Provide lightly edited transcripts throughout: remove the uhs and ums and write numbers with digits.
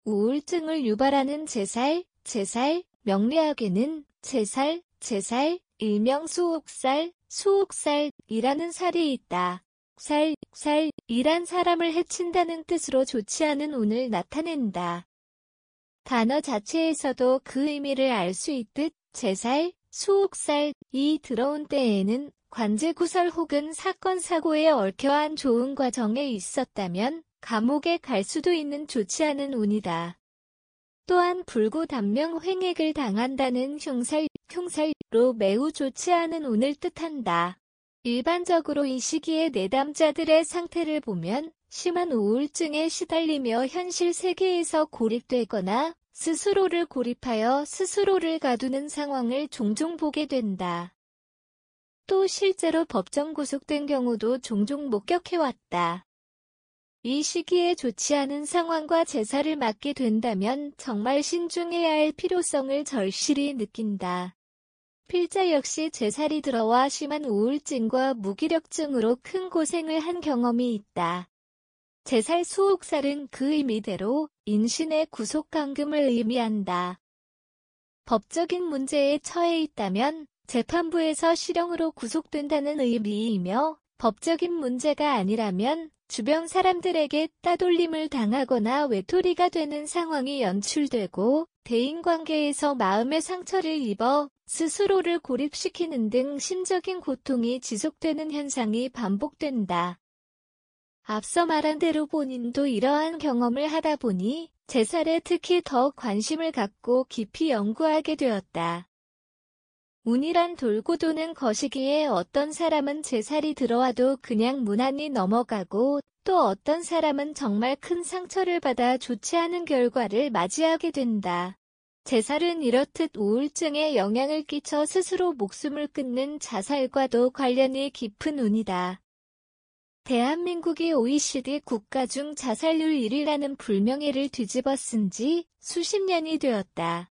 우울증을 유발하는 제살, 명리학에는 제살, 일명 수옥살이라는 살이 있다. 살이란 사람을 해친다는 뜻으로 좋지 않은 운을 나타낸다. 단어 자체에서도 그 의미를 알 수 있듯 제살, 수옥살이 들어온 때에는 관제구설 혹은 사건 사고에 얽혀한 좋은 과정에 있었다면 감옥에 갈 수도 있는 좋지 않은 운이다. 또한 불구단명 횡액을 당한다는 흉살로 매우 좋지 않은 운을 뜻한다. 일반적으로 이 시기에 내담자들의 상태를 보면 심한 우울증에 시달리며 현실 세계에서 고립되거나 스스로를 고립하여 스스로를 가두는 상황을 종종 보게 된다. 또 실제로 법정 구속된 경우도 종종 목격해왔다. 이 시기에 좋지 않은 상황과 제사를 맞게 된다면 정말 신중해야 할 필요성을 절실히 느낀다. 필자 역시 제살이 들어와 심한 우울증과 무기력증으로 큰 고생을 한 경험이 있다. 제살 수옥살은 그 의미대로 인신의 구속감금을 의미한다. 법적인 문제에 처해 있다면 재판부에서 실형으로 구속된다는 의미이며 법적인 문제가 아니라면 주변 사람들에게 따돌림을 당하거나 외톨이가 되는 상황이 연출되고 대인관계에서 마음의 상처를 입어 스스로를 고립시키는 등 심적인 고통이 지속되는 현상이 반복된다. 앞서 말한 대로 본인도 이러한 경험을 하다 보니 제살에 특히 더 관심을 갖고 깊이 연구하게 되었다. 운이란 돌고 도는 것이기에 어떤 사람은 제살이 들어와도 그냥 무난히 넘어가고 또 어떤 사람은 정말 큰 상처를 받아 좋지 않은 결과를 맞이하게 된다. 제살은 이렇듯 우울증에 영향을 끼쳐 스스로 목숨을 끊는 자살과도 관련이 깊은 운이다. 대한민국이 OECD 국가 중 자살률 1위라는 불명예를 뒤집어 쓴 지 수십 년이 되었다.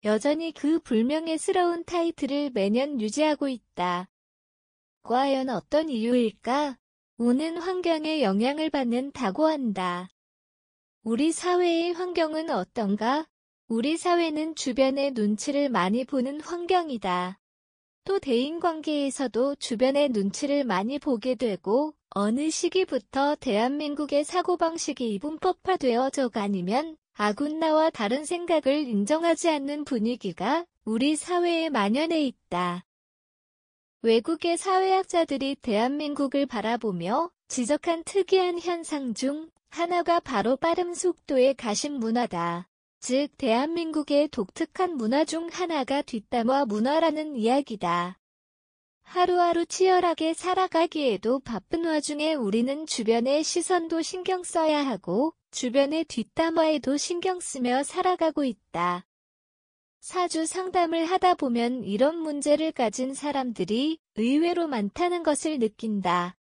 여전히 그 불명예스러운 타이틀을 매년 유지하고 있다. 과연 어떤 이유일까? 운은 환경에 영향을 받는다고 한다. 우리 사회의 환경은 어떤가? 우리 사회는 주변의 눈치를 많이 보는 환경이다. 또 대인관계에서도 주변의 눈치를 많이 보게 되고 어느 시기부터 대한민국의 사고방식이 이분법화되어져 가니면 아군나와 다른 생각을 인정하지 않는 분위기가 우리 사회에 만연해 있다. 외국의 사회학자들이 대한민국을 바라보며 지적한 특이한 현상 중 하나가 바로 빠른 속도의 가심 문화다. 즉 대한민국의 독특한 문화 중 하나가 뒷담화 문화라는 이야기다. 하루하루 치열하게 살아가기에도 바쁜 와중에 우리는 주변의 시선도 신경 써야 하고 주변의 뒷담화에도 신경 쓰며 살아가고 있다. 사주 상담을 하다 보면 이런 문제를 가진 사람들이 의외로 많다는 것을 느낀다.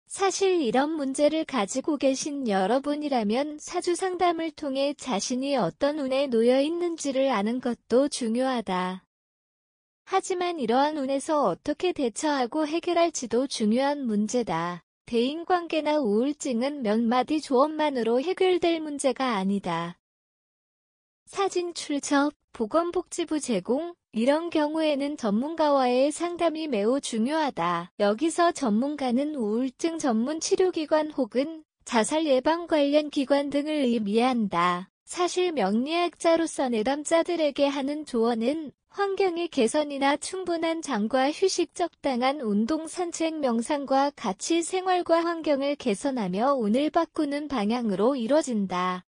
사실 이런 문제를 가지고 계신 여러분이라면 사주 상담을 통해 자신이 어떤 운에 놓여 있는지를 아는 것도 중요하다. 하지만 이러한 운에서 어떻게 대처하고 해결할지도 중요한 문제다. 대인관계나 우울증은 몇 마디 조언만으로 해결될 문제가 아니다. 사진 출처, 보건복지부 제공, 이런 경우에는 전문가와의 상담이 매우 중요하다. 여기서 전문가는 우울증 전문 치료기관 혹은 자살 예방 관련 기관 등을 의미한다. 사실 명리학자로서 내담자들에게 하는 조언은 환경의 개선이나 충분한 잠과 휴식, 적당한 운동, 산책, 명상과 같이 생활과 환경을 개선하며 운을 바꾸는 방향으로 이뤄진다.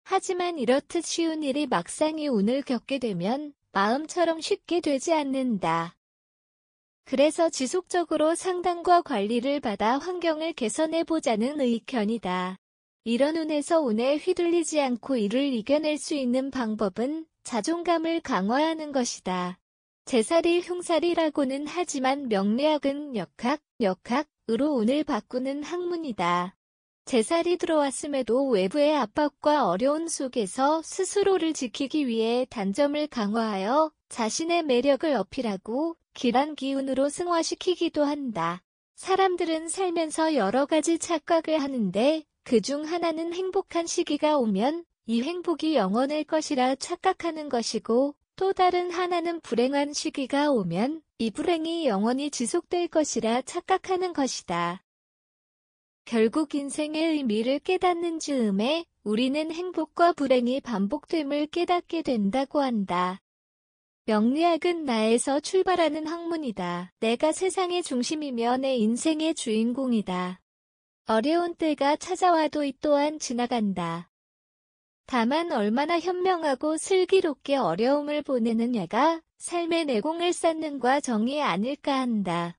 하지만 이렇듯 쉬운 일이 막상 이 운을 겪게 되면 마음처럼 쉽게 되지 않는다. 그래서 지속적으로 상담과 관리를 받아 환경을 개선해보자는 의견이다. 이런 운에서 운에 휘둘리지 않고 이를 이겨낼 수 있는 방법은 자존감을 강화하는 것이다. 제살이 흉살이라고는 하지만 명리학은 역학으로 운을 바꾸는 학문이다. 제살이 들어왔음에도 외부의 압박과 어려움 속에서 스스로를 지키기 위해 단점을 강화하여 자신의 매력을 어필하고 길한 기운으로 승화시키기도 한다. 사람들은 살면서 여러 가지 착각을 하는데 그중 하나는 행복한 시기가 오면 이 행복이 영원할 것이라 착각하는 것이고 또 다른 하나는 불행한 시기가 오면 이 불행이 영원히 지속될 것이라 착각하는 것이다. 결국 인생의 의미를 깨닫는 즈음에 우리는 행복과 불행이 반복됨을 깨닫게 된다고 한다. 명리학은 나에서 출발하는 학문이다. 내가 세상의 중심이며 내 인생의 주인공이다. 어려운 때가 찾아와도 이 또한 지나간다. 다만 얼마나 현명하고 슬기롭게 어려움을 보내느냐가 삶의 내공을 쌓는 과정이 아닐까 한다.